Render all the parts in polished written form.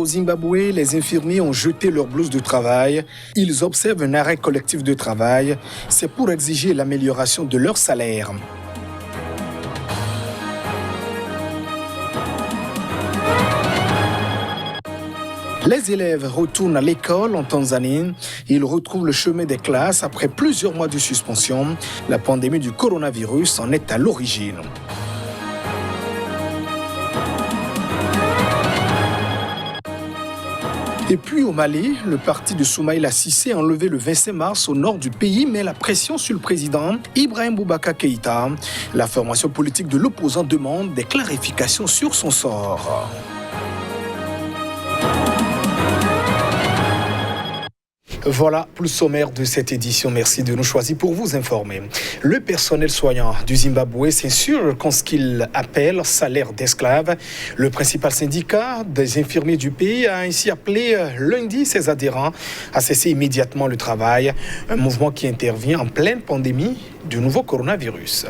Au Zimbabwe, les infirmiers ont jeté leur blouse de travail. Ils observent un arrêt collectif de travail. C'est pour exiger l'amélioration de leur salaire. Les élèves retournent à l'école en Tanzanie. Ils retrouvent le chemin des classes après plusieurs mois de suspension. La pandémie du coronavirus en est à l'origine. Et puis au Mali, le parti de Soumaïla Cissé, enlevé le 25 mars au nord du pays, met la pression sur le président Ibrahim Boubacar Keïta. La formation politique de l'opposant demande des clarifications sur son sort. Voilà pour le sommaire de cette édition. Merci de nous choisir pour vous informer. Le personnel soignant du Zimbabwe s'insurge contre ce qu'il appelle salaire d'esclaves. Le principal syndicat des infirmiers du pays a ainsi appelé lundi ses adhérents à cesser immédiatement le travail. Un mouvement qui intervient en pleine pandémie du nouveau coronavirus.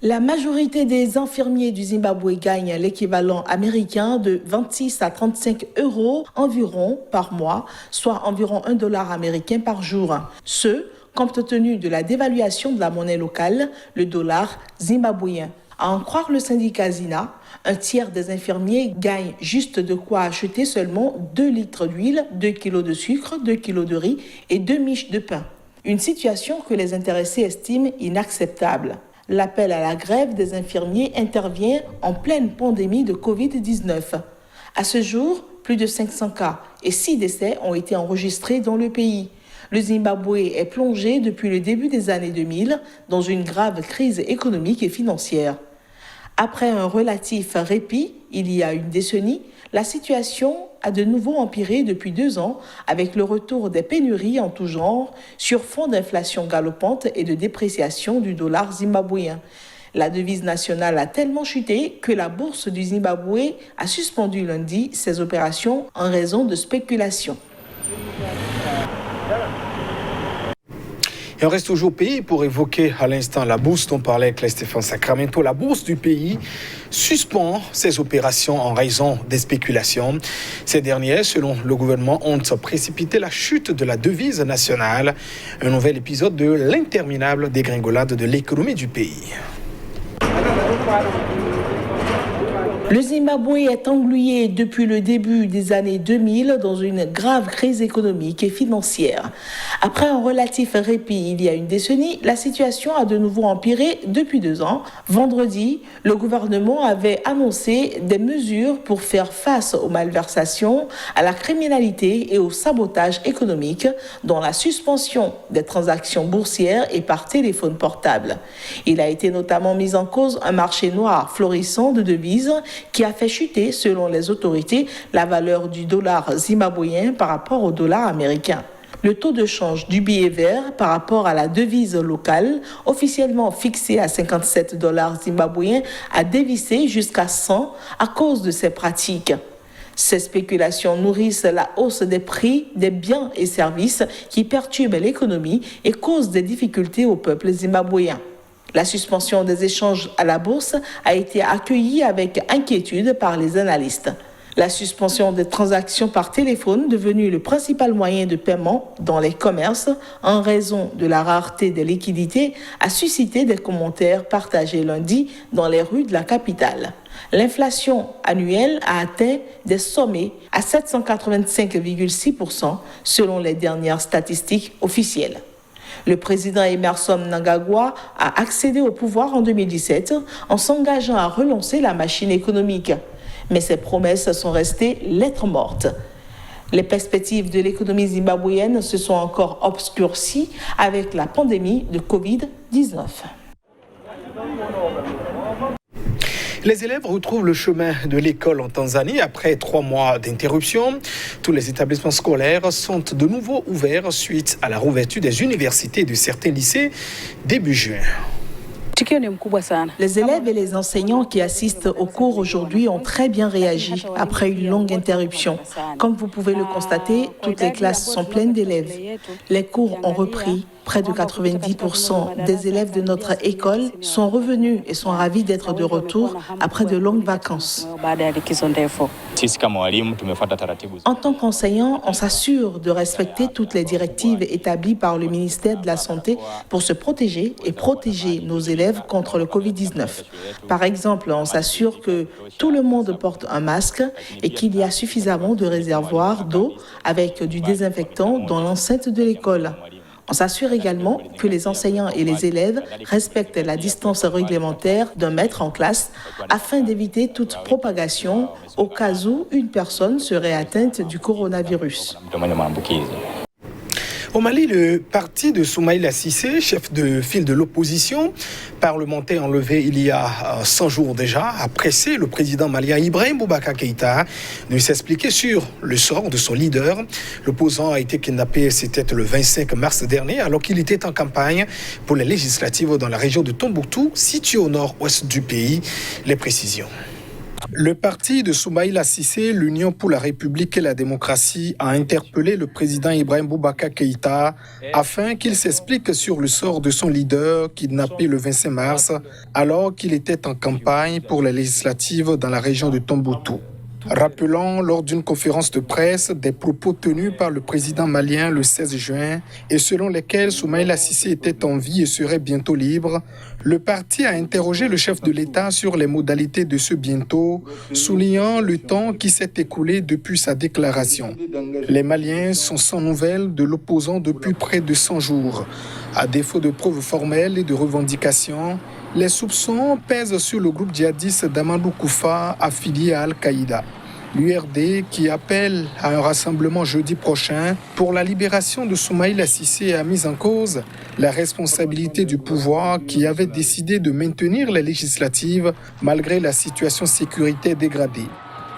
La majorité des infirmiers du Zimbabwe gagnent l'équivalent américain de 26 à 35 euros environ par mois, soit environ $1 américain par jour. Ce, compte tenu de la dévaluation de la monnaie locale, le dollar zimbabwéen. À en croire le syndicat ZINA, un tiers des infirmiers gagnent juste de quoi acheter seulement 2 litres d'huile, 2 kilos de sucre, 2 kilos de riz et 2 miches de pain. Une situation que les intéressés estiment inacceptable. L'appel à la grève des infirmiers intervient en pleine pandémie de Covid-19. À ce jour, plus de 500 cas et 6 décès ont été enregistrés dans le pays. Le Zimbabwe est plongé depuis le début des années 2000 dans une grave crise économique et financière. Après un relatif répit, il y a une décennie, la situation a de nouveau empiré depuis 2 ans avec le retour des pénuries en tout genre sur fond d'inflation galopante et de dépréciation du dollar zimbabwéen. La devise nationale a tellement chuté que la bourse du Zimbabwe a suspendu lundi ses opérations en raison de spéculation. Et on reste toujours au pays pour évoquer à l'instant la bourse dont parlait Claire Stéphane Sacramento. La bourse du pays suspend ses opérations en raison des spéculations. Ces dernières, selon le gouvernement, ont précipité la chute de la devise nationale. Un nouvel épisode de l'interminable dégringolade de l'économie du pays. Le Zimbabwe est englué depuis le début des années 2000 dans une grave crise économique et financière. Après un relatif répit il y a une décennie, la situation a de nouveau empiré depuis 2 ans. Vendredi, le gouvernement avait annoncé des mesures pour faire face aux malversations, à la criminalité et au sabotage économique, dont la suspension des transactions boursières et par téléphone portable. Il a été notamment mis en cause un marché noir florissant de devises qui a fait chuter, selon les autorités, la valeur du dollar zimbabwéen par rapport au dollar américain. Le taux de change du billet vert par rapport à la devise locale, officiellement fixé à $57 zimbabwéens, a dévissé jusqu'à 100 à cause de ces pratiques. Ces spéculations nourrissent la hausse des prix des biens et services qui perturbent l'économie et causent des difficultés au peuple zimbabwéen. La suspension des échanges à la bourse a été accueillie avec inquiétude par les analystes. La suspension des transactions par téléphone, devenue le principal moyen de paiement dans les commerces en raison de la rareté des liquidités, a suscité des commentaires partagés lundi dans les rues de la capitale. L'inflation annuelle a atteint des sommets à 785,6% selon les dernières statistiques officielles. Le président Emmerson Mnangagwa a accédé au pouvoir en 2017 en s'engageant à relancer la machine économique. Mais ses promesses sont restées lettres mortes. Les perspectives de l'économie zimbabwéenne se sont encore obscurcies avec la pandémie de Covid-19. Les élèves retrouvent le chemin de l'école en Tanzanie après 3 mois d'interruption. Tous les établissements scolaires sont de nouveau ouverts suite à la rouverture des universités et de certains lycées début juin. Les élèves et les enseignants qui assistent aux cours aujourd'hui ont très bien réagi après une longue interruption. Comme vous pouvez le constater, toutes les classes sont pleines d'élèves. Les cours ont repris Près de 90% des élèves de notre école sont revenus et sont ravis d'être de retour après de longues vacances. En tant qu'enseignant, on s'assure de respecter toutes les directives établies par le ministère de la Santé pour se protéger et protéger nos élèves contre le Covid-19. Par exemple, on s'assure que tout le monde porte un masque et qu'il y a suffisamment de réservoirs d'eau avec du désinfectant dans l'enceinte de l'école. On s'assure également que les enseignants et les élèves respectent la distance réglementaire d'1 mètre en classe afin d'éviter toute propagation au cas où une personne serait atteinte du coronavirus. Au Mali, le parti de Soumaïla Cissé, chef de file de l'opposition, parlementaire enlevé il y a 100 jours déjà, a pressé le président malien Ibrahim Boubacar Keïta de s'expliquer sur le sort de son leader. L'opposant a été kidnappé, c'était le 25 mars dernier, alors qu'il était en campagne pour les législatives dans la région de Tombouctou, située au nord-ouest du pays. Les précisions. Le parti de Soumaïla Cissé, l'Union pour la République et la démocratie, a interpellé le président Ibrahim Boubacar Keïta afin qu'il s'explique sur le sort de son leader kidnappé le 25 mars alors qu'il était en campagne pour les législatives dans la région de Tombouctou. Rappelant lors d'une conférence de presse des propos tenus par le président malien le 16 juin et selon lesquels Soumaïla Cissé était en vie et serait bientôt libre, le parti a interrogé le chef de l'État sur les modalités de ce bientôt, soulignant le temps qui s'est écoulé depuis sa déclaration. Les Maliens sont sans nouvelles de l'opposant depuis près de 100 jours. À défaut de preuves formelles et de revendications, les soupçons pèsent sur le groupe djihadiste d'Amadou Koufa affilié à Al-Qaïda. L'URD, qui appelle à un rassemblement jeudi prochain pour la libération de Soumaïla Cissé, a mis en cause la responsabilité du pouvoir qui avait décidé de maintenir les législatives malgré la situation sécuritaire dégradée.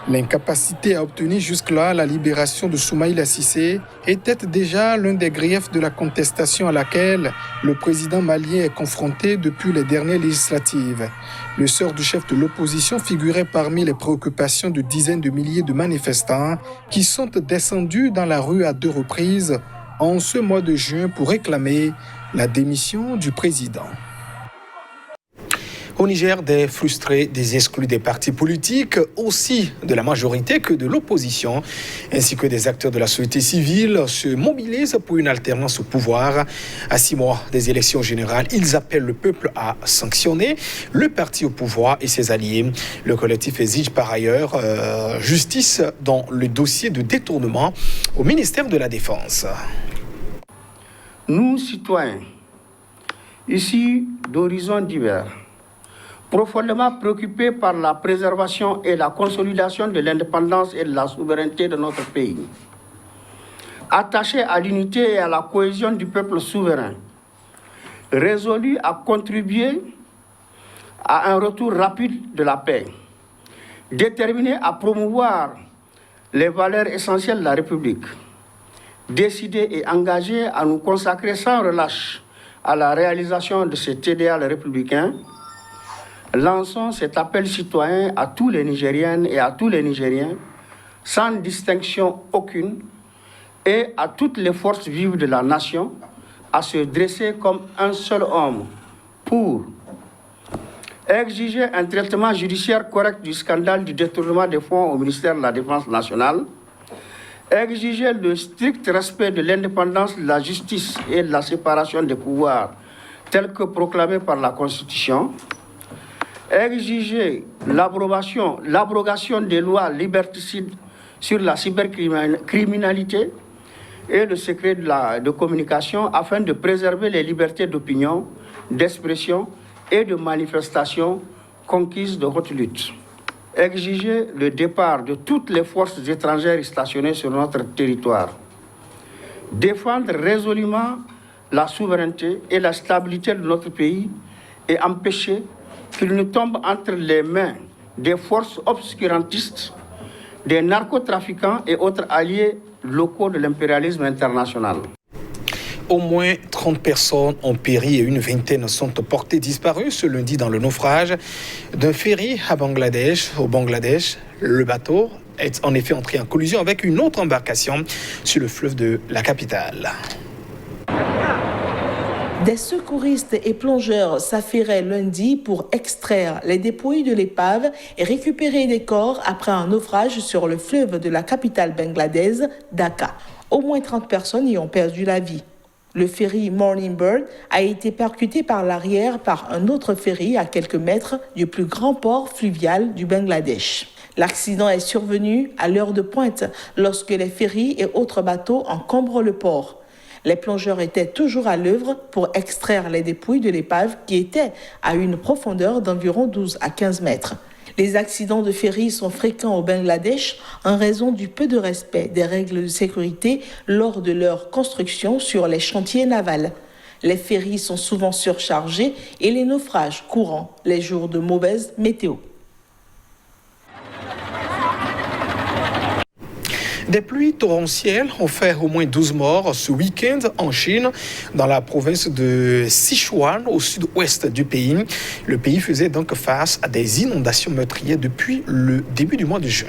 L'incapacité à obtenir jusque-là la libération de Soumaïla Cissé était déjà l'un des griefs de la contestation à laquelle le président malien est confronté depuis les dernières législatives. Le sort du chef de l'opposition figurait parmi les préoccupations de dizaines de milliers de manifestants qui sont descendus dans la rue à 2 reprises en ce mois de juin pour réclamer la démission du président. Au Niger, des frustrés, des exclus des partis politiques, aussi de la majorité que de l'opposition, ainsi que des acteurs de la société civile, se mobilisent pour une alternance au pouvoir. À 6 mois des élections générales, ils appellent le peuple à sanctionner le parti au pouvoir et ses alliés. Le collectif exige par ailleurs justice dans le dossier de détournement au ministère de la Défense. Nous, citoyens, ici d'horizons divers, profondément préoccupés par la préservation et la consolidation de l'indépendance et de la souveraineté de notre pays, attachés à l'unité et à la cohésion du peuple souverain, résolus à contribuer à un retour rapide de la paix, déterminés à promouvoir les valeurs essentielles de la République, décidés et engagés à nous consacrer sans relâche à la réalisation de cet idéal républicain, lançons cet appel citoyen à tous les Nigériennes et à tous les Nigériens, sans distinction aucune, et à toutes les forces vives de la nation, à se dresser comme un seul homme pour exiger un traitement judiciaire correct du scandale du détournement des fonds au ministère de la Défense nationale, exiger le strict respect de l'indépendance de la justice et de la séparation des pouvoirs, tel que proclamé par la Constitution, exiger l'abrogation des lois liberticides sur la cybercriminalité et le secret de communication afin de préserver les libertés d'opinion, d'expression et de manifestation conquises de haute lutte. Exiger le départ de toutes les forces étrangères stationnées sur notre territoire. Défendre résolument la souveraineté et la stabilité de notre pays et empêcher qu'il ne tombe entre les mains des forces obscurantistes, des narcotrafiquants et autres alliés locaux de l'impérialisme international. Au moins 30 personnes ont péri et une vingtaine sont portées disparues ce lundi dans le naufrage d'un ferry à Bangladesh. Au Bangladesh, le bateau est en effet entré en collision avec une autre embarcation sur le fleuve de la capitale. Des secouristes et plongeurs s'affairaient lundi pour extraire les dépouilles de l'épave et récupérer des corps après un naufrage sur le fleuve de la capitale bangladaise, Dhaka. Au moins 30 personnes y ont perdu la vie. Le ferry Morning Bird a été percuté par l'arrière par un autre ferry à quelques mètres du plus grand port fluvial du Bangladesh. L'accident est survenu à l'heure de pointe lorsque les ferries et autres bateaux encombrent le port. Les plongeurs étaient toujours à l'œuvre pour extraire les dépouilles de l'épave qui était à une profondeur d'environ 12 à 15 mètres. Les accidents de ferry sont fréquents au Bangladesh en raison du peu de respect des règles de sécurité lors de leur construction sur les chantiers navals. Les ferries sont souvent surchargés et les naufrages courants les jours de mauvaise météo. Des pluies torrentielles ont fait au moins 12 morts ce week-end en Chine, dans la province de Sichuan, au sud-ouest du pays. Le pays faisait donc face à des inondations meurtrières depuis le début du mois de juin.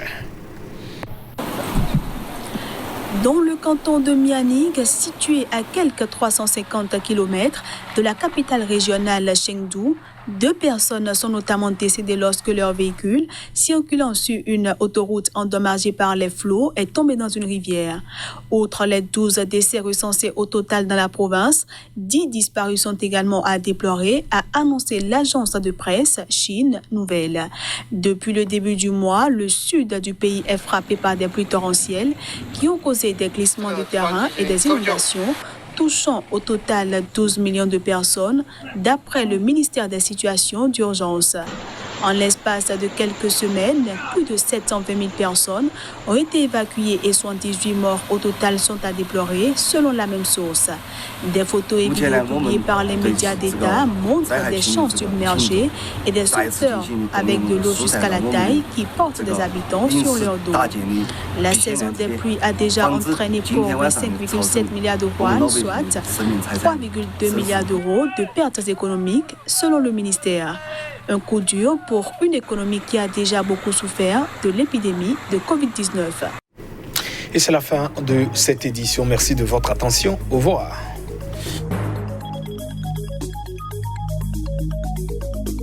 Dans le canton de Mianing, situé à quelques 350 km de la capitale régionale Chengdu, 2 personnes sont notamment décédées lorsque leur véhicule, circulant sur une autoroute endommagée par les flots, est tombé dans une rivière. Outre les 12 décès recensés au total dans la province, 10 disparus sont également à déplorer, a annoncé l'agence de presse Chine Nouvelle. Depuis le début du mois, le sud du pays est frappé par des pluies torrentielles qui ont causé des glissements de terrain et des inondations, touchant au total 12 millions de personnes, d'après le ministère des Situations d'urgence. En l'espace de quelques semaines, plus de 720 000 personnes ont été évacuées et 78 morts au total sont à déplorer, selon la même source. Des photos et vidéos publiées par les médias d'État montrent des champs submergés et des sauveteurs avec de l'eau jusqu'à la taille qui portent des habitants sur leur dos. La saison des pluies a déjà entraîné pour 5,7 milliards de yuan, soit 3,2 milliards d'euros de pertes économiques, selon le ministère. Un coup dur pour une économie qui a déjà beaucoup souffert de l'épidémie de Covid-19. Et c'est la fin de cette édition. Merci de votre attention. Au revoir.